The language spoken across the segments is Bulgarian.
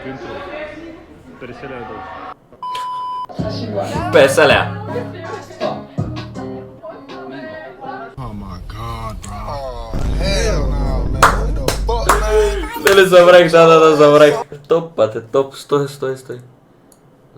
като интро. 50 лева долу. 50 лева. Леле, забравих, да, забравих. Топ, пате, топ, стой.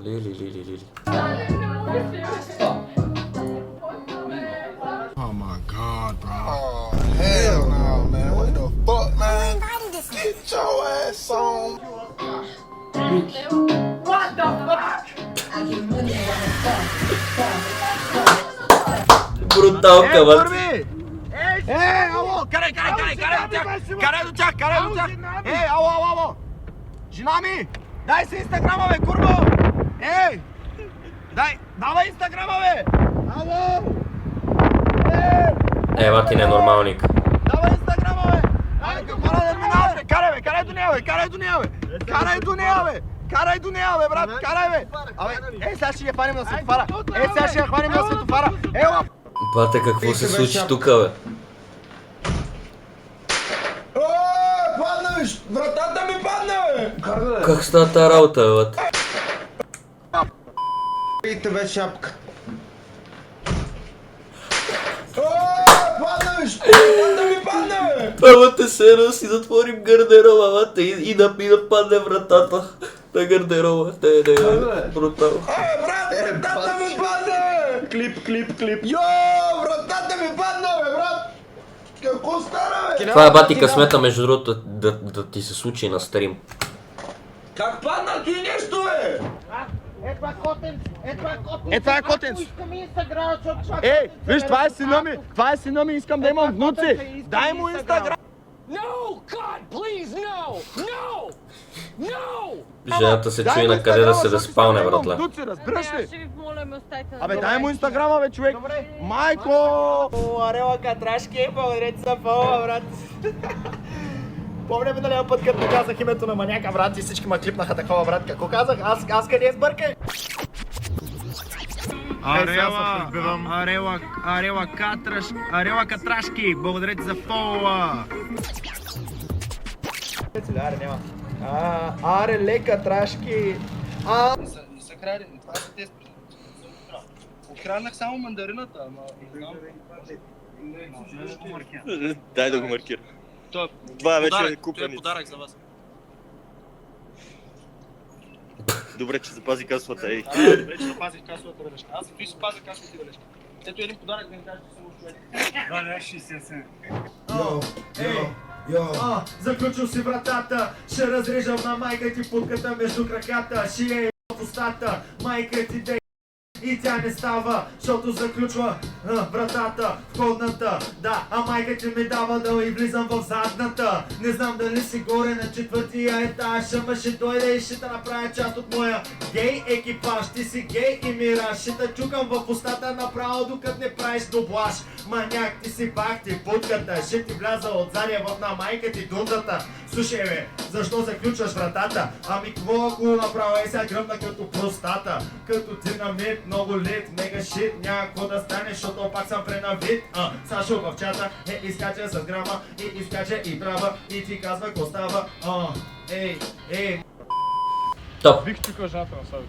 Лили. Oh my god, bro. Oh, hell no, man. What the fuck, man? Get your ass on. What the fuck? Бруталка, бат. Ало, карай до тях! Ало! Жена ми, дай си инстаграма, бе, курво! Давай инстаграма, бе! Ало! Ева ти ненормалник. Давай инстаграма, бе! Карай до нея, бе, брат, карай, бе! Абе, сега ще я хванем на светофара! Ела! Бате, какво се случи тука, бе? Падна, бе! Вратата ми падна, бе! Как стана тази работа, бе, бат? Видите, бе, шапка. Падна, бе! Вратата ми падна, бе! Ама те се едно си затворим гардероба, бате, и да падне вратата на гардероба. Не, брутал. Брат, вратата ми падна, бе! Клип. Йо, вратата ми падна, бе, брат! Какво стана, бе? Това е бати късмета, между другото, да ти се случи на стрим. Как падна ти нещо, бе? Е, това е котенц. Искам инстаграм, защото това Виж, това е сина ми, искам да имам внуци. Дай му инстаграм. No! God, please, no! Жената се чуи на къде да се разпалне, братла. Внуци, разбираш ли? Ще ви помоля, ме оставите на Абе, добре. дай му инстаграма, бе, човек. Майко! Арела Катрашки, благодаря ти за фола, брат. Помня миналия път, като казах името на маняка, брат, и всички ме клипнаха такова, брат. Какво казах? Аз къде сбъркай? Арела Катрашки, благодаря ти за фола. Аре, няма. Аре, лека, трашки. Не са кради, това са те. Отхранах само мандарината, ама не знам. Дай да го маркира. Това вече е Това е купен. подарък за вас. Добре, че запази касвата, ей. Добре, че запазих касовата бележка. Аз и си пазя касовата бележка. Ето един подарък да ми кажете, че съм човек. Заключил си вратата, ще разрежам на майка ти путката между краката, ще е в устата, майка ти де и тя не става, защото заключва вратата, входната, да, а майка ти ми дава да и влизам в задната. Не знам дали си горе на четвъртия етаж, ама ще дойде и ще те направя част от моя гей екипаж. Ти си гей и мираж, ще те чукам в устата направо, докато не правиш доблаж. Маняк, ти си бах ти путката, ще ти вляза отзади в на майка ти дундата. Слушай, бе, защо заключваш вратата? Ами какво ако направя и сега гръмна като простата? Като динамит, много лит, мега шит, няма какво да стане, защото пак съм пренавит. Сашо в чата изкача с грама и изкача и трава и ти казва какво става. Ей. Топ. Бих чукал жената на Слави.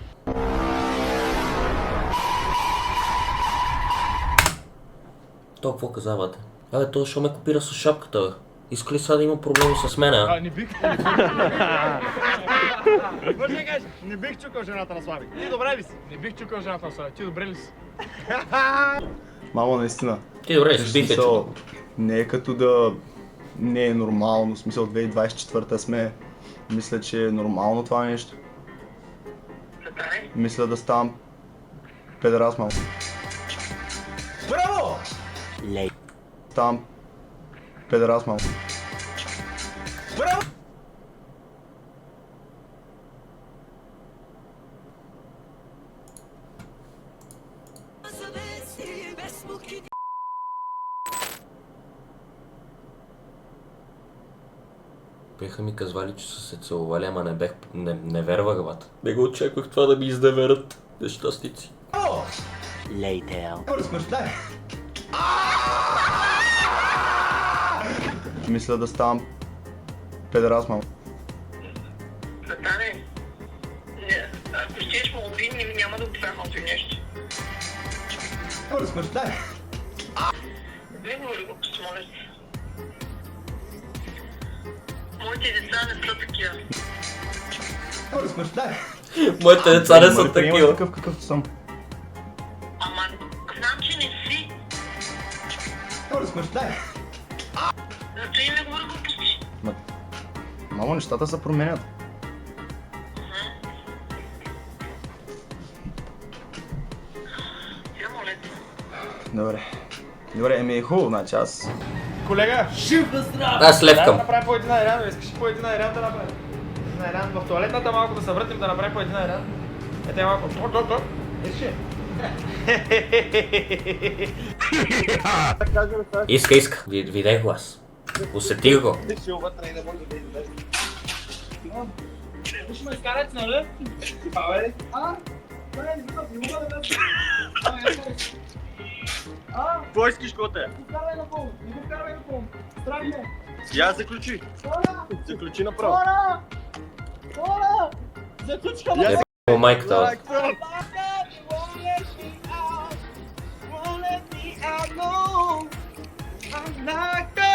То какво казавате? Абе, то защо ме копира с шапката, бе? Иска ли сега да има проблеми с мен, а? Не бих... Може да кажеш, не бих чукал жената на Слави. Ти добре ли си? Не бих чукал жената на Слави. Ти добре ли си? Мамо, наистина. Ти добре, ще бих чукал. Не е като да не е нормално, в смисъл 2024 сме. Мисля, че е нормално това нещо. Мисля да ставам педерас, мамо. Браво! Ставам педерас, мамо. Браво! Беха ми казвали, че са се целували, ама не вервах, бат. Не го очаквах това да ми изневерят. Нещастници. Мисля да ставам педерас, мамо. Стане, Ако щеш молби, няма да успях още нещо. Какво да смъртай? Не говори глупости, моля се. Моите деца не са такива. Какво да смъртай? Моите деца не са такива. Такъв какъвто съм. Ама, знам, че не си. Какво да смъртай? Зато и не говори глупости. Мамо, нещата се променят. Я моля те. Добре. Добре, еми е хубаво, значи аз... Колега, Аз дай да левкам. направим по един айран, искаш ли по един айран да направим? Един айран в туалетната малко да се върнем да направим по един айран. Ете малко, то. Искаш? Иска. Видях го аз. Усетих го. Ще ме изкарат, нали? Абе, не мога да Какво искаш, коте? вкарвай на пълно, не го вкарвай на пълно. Страни ме. Я заключи. Заключи направо. Хора! Заключка ме. По майката.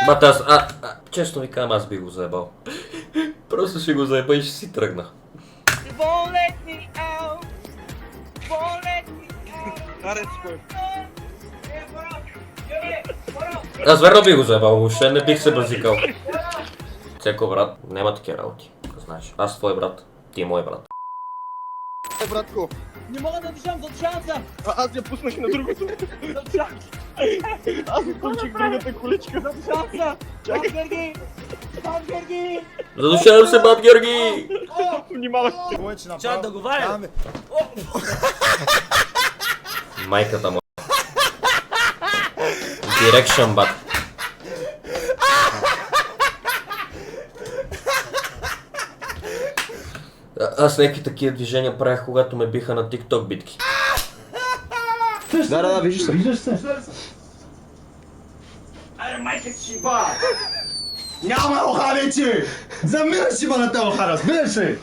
Бат аз, честно ви казвам, аз би го заебал. Просто ще го заеба и ще си тръгна. Аз верно би го заебал, въобще не бих се базикал. Цеко брат, няма такива работи, знаеш. Аз твой брат, ти е мой брат. Братко, Не мога да държам, задушавам се. аз я пуснах на другото. Задушавам се. Аз отключих другата количка. Задушавам се. Бат Георги. Задушавам се, бат Георги! Внимавай. Чакай да го варя. Майката му. Direction, бат. Аз някакви такива движения правях, когато ме биха на TikTok битки. Да, виждаш се. Аре, майка си ба! Няма оха вече! Замира шиба на тази оха, разбираш ли?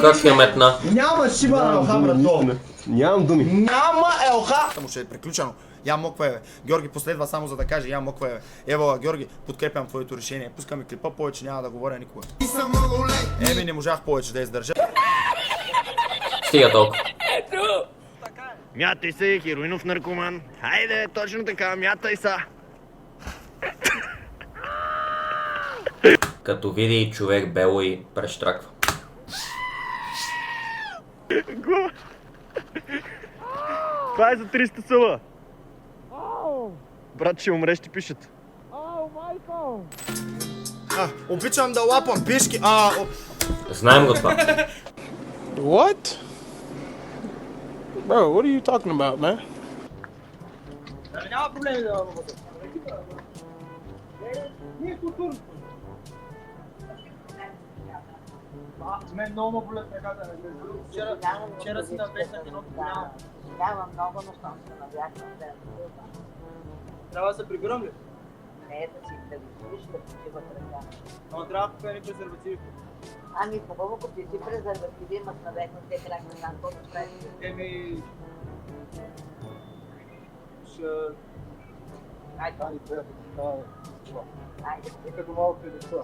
Как я метна? Няма шиба на оха, брато! Нямам думи. Няма елха! Само ще е приключено. Я моква е. Георги последва само за да каже я моква е. Ева, Георги, подкрепям твоето решение. Пускаме клипа, повече няма да говоря никога. Еми, не можах повече да издържа. Стига толкова. Мятай се, хероинов наркоман. Хайде, точно така, мятай са. Като види човек бело и прещраква. Това е за 300 съла. Брат, ще умреш, ти пишат. Обичам да лапам пешки. Знаем го това. What? Bro, what are you talking about, man? Няма проблеми да работя. Ние културно. Мен много ме болят ръката. Вчера си навеснах едното голямо. Няма много, но съм се навяхна. Трябва да се прибирам ли? Не, да си да виж да почиват ръка. Но трябва да купя ни презервативи. Ами хубаво, като ти презервативи имат навечно, те трябва да знам какво да прави. Еми... Ще... Айде. Айде. И като малко деца.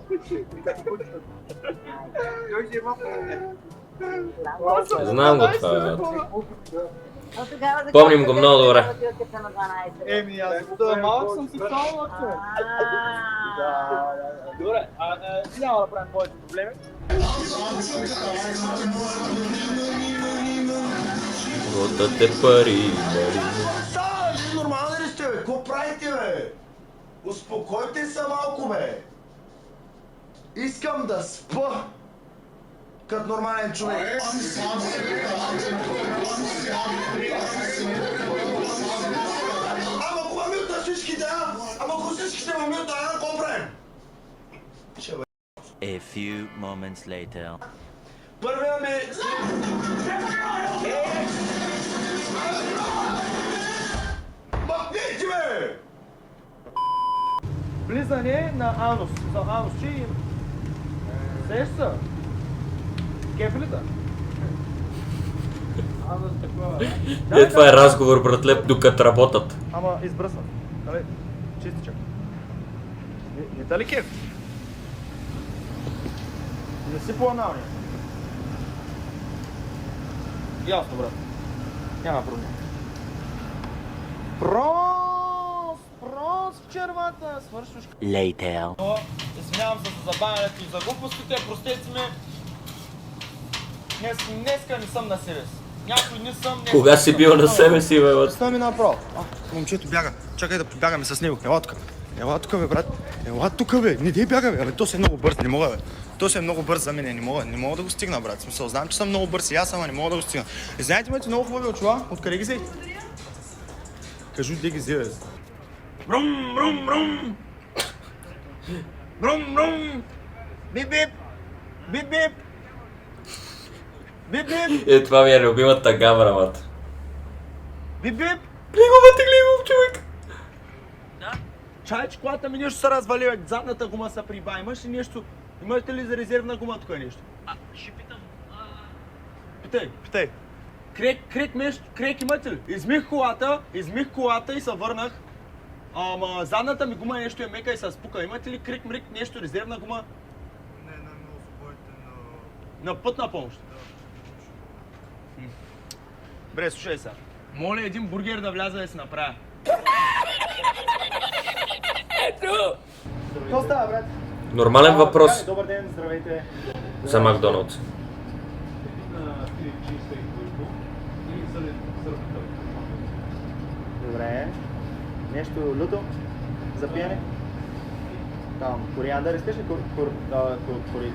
И като кучета. Той си е малко. Знам го това. Но тогава да Помним го много добре. Еми, аз като малък съм си стал човек. Добре, няма да правим повече проблеми. Готате пари. Нормални ли сте, бе? Какво правите, бе? Успокойте се малко, бе! Искам да спа! Като нормален човек. Ама кога милта всички да? Ама ако всичките ме милта, да какво правим? A few moments later. Първия ми... Махнете, бе! Влизане на анус. За анус, че им. Сеш са? Кеф ли да? Е, това е разговор, братле, докато работят. Ама избръснат. Нали? Чистичък. Не те ли кеф? Не си по-аналния. Ясно, брат. Няма проблем. Прос в червата, свършваш. Later. Извинявам се за забавянето и за глупостите, простете ме. Днеска не съм на себе си. Някой не съм... Кога си бил на себе си, бе, бе? Става ми направо. Момчето бяга. Чакай да побягаме с него. Ела тук. Ела тук, бе, брат. Ела тук, бе. Не дей бяга, бе. Абе, то си е много бърз. Не мога, бе. То си е много бърз за мен. Не мога да го стигна, брат. В смисъл, знам, че съм много бърз и аз, ама не мога да го стигна. И знаете, имате много хубави очила. Откъде ги взех? Кажу, де ги взе, бе. Брум, брум, брум. Брум, брум. Бип, бип. Бип, бип. Бип, бип. Е, това ми е любимата камера, мат. Бип, бип. Глей го, човек. Чай, че колата ми нещо се развали, бе. Задната гума се приба. Имаш ли нещо? Имате ли за резервна гума тук нещо? Ще питам. Питай. Крек имате ли? Измих колата и се върнах. Ама задната ми гума нещо е мека и се спука. Имате ли крик-мрик нещо, резервна гума? Не, много спорите На пътна помощ? Бре, слушай сега. Моля един бургер да вляза да си направя. Какво става, брат? Нормален въпрос Добър ден, здравейте. за Макдоналдс. Добре. Нещо люто за пиене? Там, кориандър, искаш ли кори?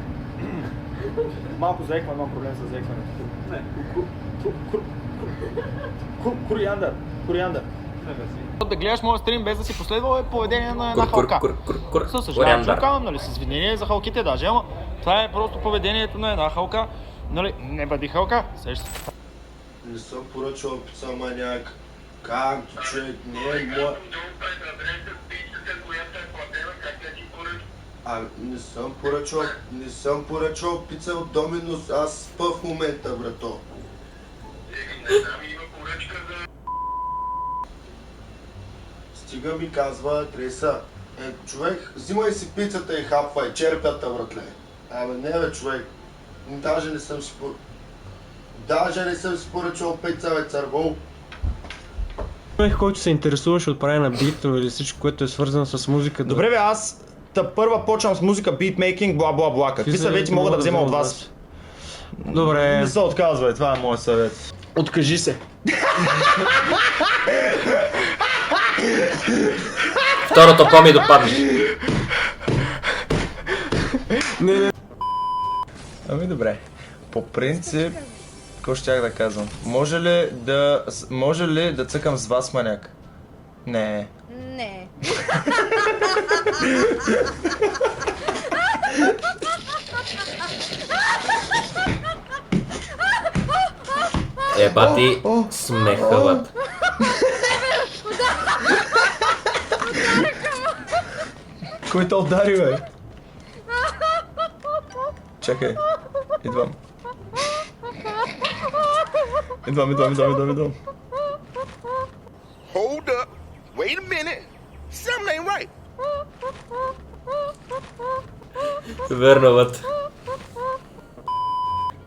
Малко заеквам, имам проблем с заекването. Не. Кориандър. Да гледаш моят стрим без да си последвал е поведение на една халка. Съжалявам, че казвам, нали, с извинение за халките даже, ама това е просто поведението на една халка. Нали, не бъди халка, сеща се. Не съм поръчал пица маняк. Както човек, не е моя... не съм поръчал пица от Доминос, аз спа в момента, брато. Стига ми казва адреса. Човек, взимай си пицата и хапвай, черпята, братле. Абе, не бе, човек. Даже не съм си поръчал пица, бе, цървол. Човек, който се интересува, ще отправя на битове или всичко, което е свързано с музика. Добре бе, аз първа почвам с музика, битмейкинг, бла-бла-бла. Какви съвети мога да взема от вас? Добре. Не се отказвай, това е моят съвет. Откажи се. Второто по-ми допадне. Ами добре. По принцип, какво щях да казвам? Може ли да цъкам с вас маняк? Не. Не. Ебати смехават. Кой те удари, бе? Чакай. Идвам. Hold up. Wait a minute. Something ain't right. Верно, бат.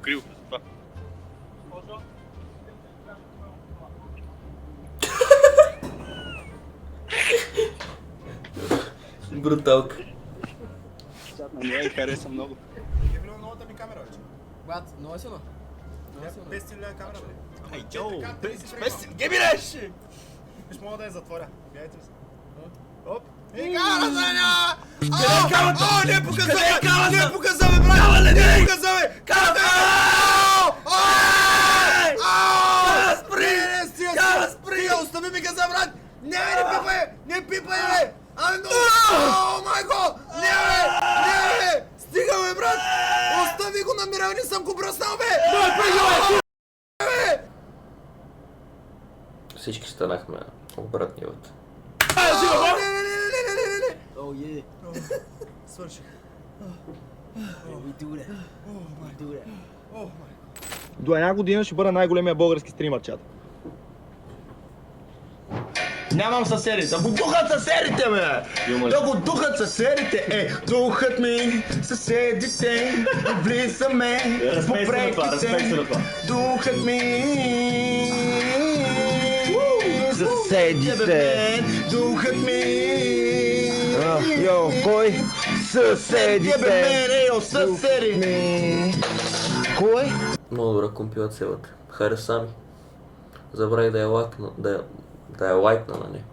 Криво. Бруталка. Не, хареса много. Е била новата ми камера вече. Брат, много силно. 500 лева камера, бе. Ай, чоу, Геби реши! Виж, мога да я затворя. Гледайте се. Оп. И кара, Саня! Къде е камата? О, не показа, бе! Не показа, бе, брат! Кава, не показа, бе! Кава! Кава, спри! Кава, спри! Остави ми газа, брат! Не, бе, не пипай! Не пипай, бе! Ами, о, майко! Не, бе! Не, бе! Стига, бе, брат! Остави го, намирал, не съм го бръснал, бе! Всички станахме обратни от. Не! О, е. Свърших. До една година ще бъда най-големия български стример, чат. Нямам съседи. Да го духат съседите, бе! Да го духат съседите! Духат ми съседите, влизаме по преките. Духат ми съседите. Духат ми. Йо, кой? Съседите! Йо, съседи! Кой? Много добра компилация, вътре. Хареса ми. Забравих да я лайкна на нея.